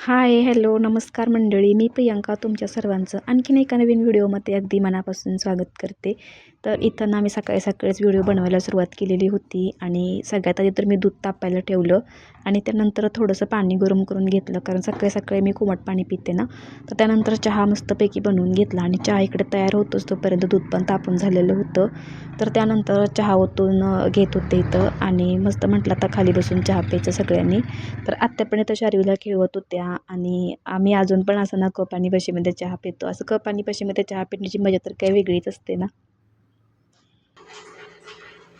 हाय, hello, नमस्कार मंडळी. मी प्रियंका तुमच्या सर्वांचं आणखीन एका नवीन व्हिडिओमध्ये अगदी मनापासून स्वागत करते. तर इथं ना मी सकाळीच व्हिडिओ बनवायला सुरुवात केलेली होती आणि सगळ्यात आधी तर मी दूध तापायला ठेवलं आणि त्यानंतर थोडंसं पाणी गरम करून घेतलं, कारण सकाळी मी कोमट पाणी पिते ना. तर त्यानंतर चहा मस्तपैकी बनवून घेतला आणि चहा इकडे तयार होतोच तोपर्यंत दूध पण तापून झालेलं होतं. तर त्यानंतर चहा ओतून घेत होते इथं आणि मस्त म्हटलं आता खाली बसून चहा प्यायचं सगळ्यांनी. तर आत्या पण इथं शार्वीला खेळवत होत्या आणि आम्ही अजून पण असं ना कप आणि बशीमध्ये चहा पितो. असं कप आणि बशीमध्ये चहा पिण्याची मजा तर काही वेगळीच असते ना.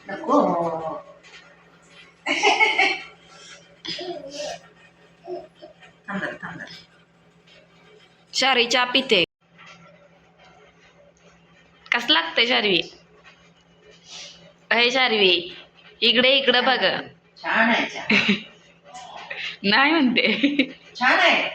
नको. थांब. शार्वी चहा पिते. कसं लागतंय शार्वी? अय शार्वी, इकडे बघ. छान आहे चहा. नाही म्हणते. छान आहे.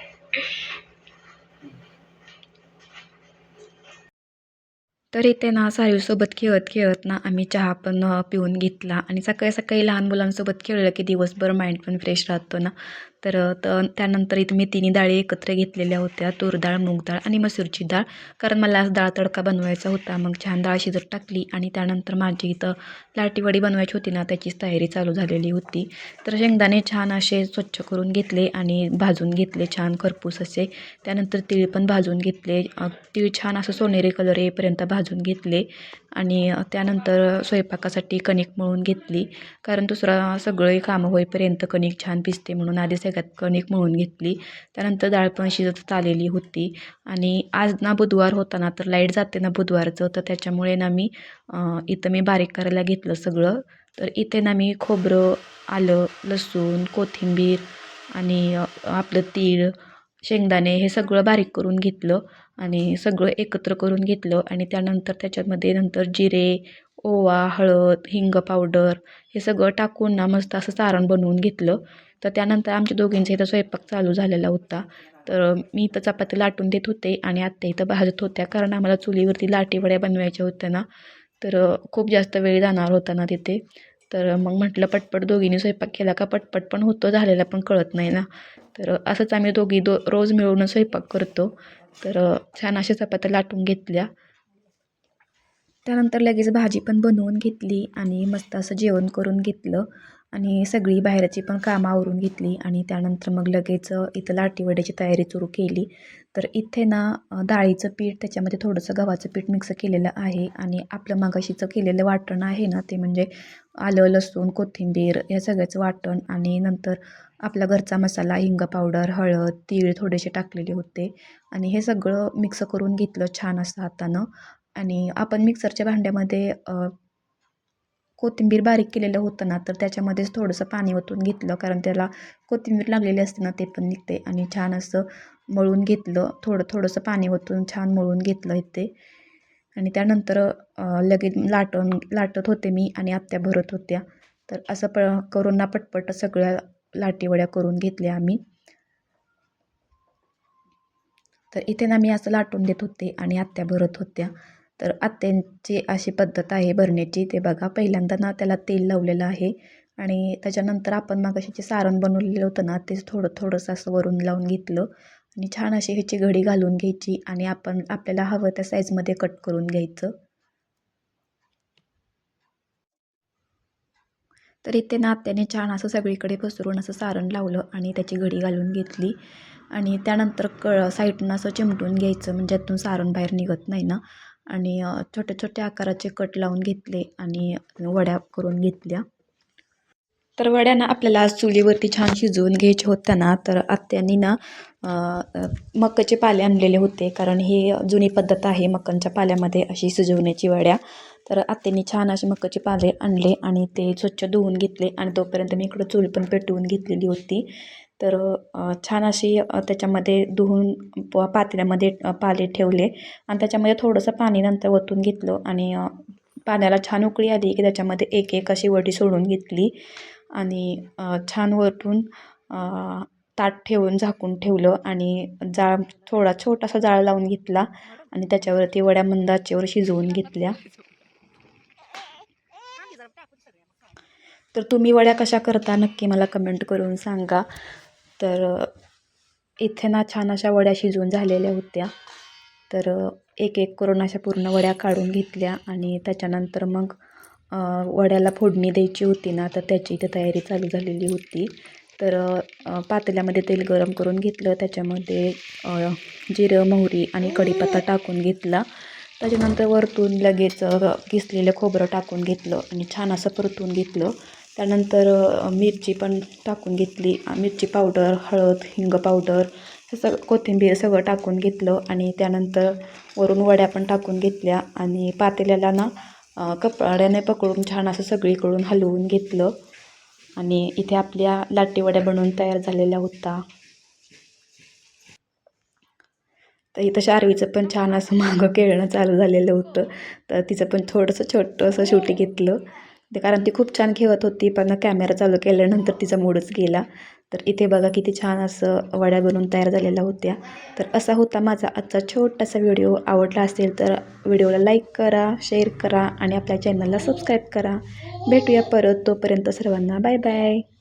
तर इथे ना सायूसोबत खेळत ना आम्ही चहा पण पिऊन घेतला आणि सकाळी लहान मुलांसोबत खेळलं की दिवसभर माइंड पण फ्रेश राहतो ना. तर त्यानंतर इथे मी तिन्ही डाळी एकत्र घेतलेल्या होत्या, तूर डाळ, मूग डाळ आणि मसूरची डाळ. कारण मला आज डाळ तडका बनवायचा होता. मग छान डाळ शिजत टाकली आणि त्यानंतर माझी इथं लाटीवडी बनवायची होती ना, त्याचीच तयारी चालू झालेली होती. तर शेंगदाणे छान असे स्वच्छ करून घेतले आणि भाजून घेतले छान खरपूस असे. त्यानंतर तीळ पण भाजून घेतले. तीळ छान असं सोनेरी कलर येईपर्यंत भाजून घेतले आणि त्यानंतर स्वयंपाकासाठी कणिक मळून घेतली, कारण दुसरा सगळे कामं होईपर्यंत कणिक छान भिजते म्हणून आधी सगळ्यात कणिक मळून घेतली. त्यानंतर डाळ पण शिजत आलेली होती आणि आज ना बुधवार होता ना, तर लाईट जाते ना बुधवारचं, तर त्याच्यामुळे ना इथं मी बारीक करायला घेतलं सगळं. तर इथे ना मी खोबरं, आलं, लसूण, कोथिंबीर आणि आपलं तीळ, शेंगदाणे हे सगळं बारीक करून घेतलं आणि सगळं एकत्र करून घेतलं आणि त्यानंतर त्याच्यामध्ये नंतर जिरे, ओवा, हळद, हिंग पावडर हे सगळं टाकून ना मस्त असं सारण बनवून घेतलं. तर त्यानंतर आमच्या दोघींचा इथं स्वयंपाक चालू झालेला होता. तर मी इथं चपाती लाटून देत होते आणि आत्या इथं भाजत होत्या, कारण आम्हाला चुलीवरती लाटीवड्या बनवायच्या होत्या ना. तर खूप जास्त वेळ जाणार होता ना तिथे. तर मग म्हटलं पटपट दोघींनी स्वयंपाक केला का पटपट पण होतो, झालेला पण कळत नाही ना. तर असंच आम्ही दोघी रोज मिळून स्वयंपाक करतो. तर छान अशा चपात्या लाटून घेतल्या. त्यानंतर लगेच भाजी पण बनवून घेतली आणि मस्त असं जेवण करून घेतलं आणि सगळी बाहेरची पण कामं आवरून घेतली आणि त्यानंतर मग लगेच इथं लाटीवड्याची तयारी सुरू केली. तर इथे ना डाळीचं पीठ, त्याच्यामध्ये थोडंसं गव्हाचं पीठ मिक्स केलेलं आहे आणि आपलं मगाशीचं केलेलं वाटण आहे ना, ते म्हणजे आलं, लसूण, कोथिंबीर या सगळ्याचं वाटण आणि नंतर आपला घरचा मसाला, हिंग पावडर, हळद, तीळ थोडेसे टाकलेले होते आणि हे सगळं मिक्स करून घेतलं छान असं हातानं. आणि आपण मिक्सरच्या भांड्यामध्ये कोथिंबीर बारीक केलेलं होतं ना, तर त्याच्यामध्येच थोडंसं पाणी ओतून घेतलं, कारण त्याला कोथिंबीर लागलेली असते ना, ते पण निघते आणि छान असं मळून घेतलं. थोडंसं पाणी ओतून छान मळून घेतलं इथे आणि त्यानंतर लगेच लाटत होते मी आणि आत्या भरत होत्या. तर असं करून ना पटपट सगळ्या लाटीवड्या करून घेतल्या आम्ही. तर इथे ना मी असं लाटून देत होते आणि आत्या भरत होत्या. तर आत्यांची अशी पद्धत आहे भरण्याची. ते बघा, पहिल्यांदा ना त्याला तेल लावलेलं आहे आणि त्याच्यानंतर आपण मगाशी जे सारण बनवलेलं होतं ना, तेच थोडंसं असं वरून लावून घेतलं आणि छान अशी ह्याची घडी घालून घ्यायची आणि आपल्याला हवं त्या साईजमध्ये कट करून घ्यायचं. तर इथे ना आत्याने छान असं सगळीकडे पसरून असं सारण लावलं आणि त्याची घडी घालून घेतली आणि त्यानंतर साईडनं असं चिमटून घ्यायचं, म्हणजे त्यातून सारण बाहेर निघत नाही ना. आणि छोटे आकाराचे कट लावून घेतले आणि वड्या करून घेतल्या. तर वड्या ना आपल्याला आज चुलीवरती छान शिजवून घ्यायच्या होत्या ना, तर आत्यांनी ना मकाचे पाले आणलेले होते, कारण ही जुनी पद्धत आहे मकांच्या पाल्यामध्ये अशी शिजवण्याची वड्या. तर आत्यांनी छान असे मकाचे पाले आणले आणि ते स्वच्छ धुवून घेतले आणि तोपर्यंत मी इकडं चूल पण पेटवून घेतलेली होती. तर छान अशी त्याच्यामध्ये धुवून पातेल्यामध्ये पाले ठेवले आणि त्याच्यामध्ये थोडंसं पाणी नंतर ओतून घेतलं आणि पाण्याला छान उकळी आली की त्याच्यामध्ये एक अशी वडी सोडून घेतली आणि छान वरतून ताट ठेवून झाकून ठेवलं आणि छोटासा जाळ लावून घेतला आणि त्याच्यावरती वड्या मंद आचेवर शिजवून घेतल्या. तर तुम्ही वड्या कशा करता नक्की मला कमेंट करून सांगा. तर इथे ना छान अशा वड्या शिजवून झालेल्या होत्या. तर एक एक करून अशा पूर्ण वड्या काढून घेतल्या आणि त्याच्यानंतर मग वड्याला फोडणी द्यायची होती ना, तर त्याची इथे तयारी चालू झालेली होती. तर पातेल्यामध्ये तेल गरम करून घेतलं, त्याच्यामध्ये जिरं, मोहरी आणि कढीपत्ता टाकून घेतला. त्याच्यानंतर वरतून लगेच किसलेलं खोबरं टाकून घेतलं आणि छान असं परतून घेतलं. त्यानंतर मिरची पण टाकून घेतली, मिरची पावडर, हळद, हिंग पावडर हे सगळं, कोथिंबीर सगळं टाकून घेतलं आणि त्यानंतर वरून वड्या पण टाकून घेतल्या आणि पातेल्याला ना कपड्याने पकडून छान असं सगळीकडून हलवून घेतलं आणि इथे आपल्या लाटी वड्या बनवून तयार झालेल्या होत्या. तर इथं शार्वीचं पण छान असं मागं खेळणं चालू झालेलं होतं. तर तिचं पण थोडंसं छोटंसं शूट घेतलं, ते कारण ती खूप छान खेळत होती, पण कॅमेरा चालू केल्यानंतर तिचा मूडच गेला. तर इथे बघा किती छान असं वड्या बनवून तयार झालेल्या होत्या. तर असा होता माझा आजचा छोटासा व्हिडिओ. आवडला असेल तर व्हिडिओला लाईक करा, शेअर करा आणि आपल्या चॅनलला सबस्क्राईब करा. भेटूया परत, तोपर्यंत सर्वांना बाय बाय.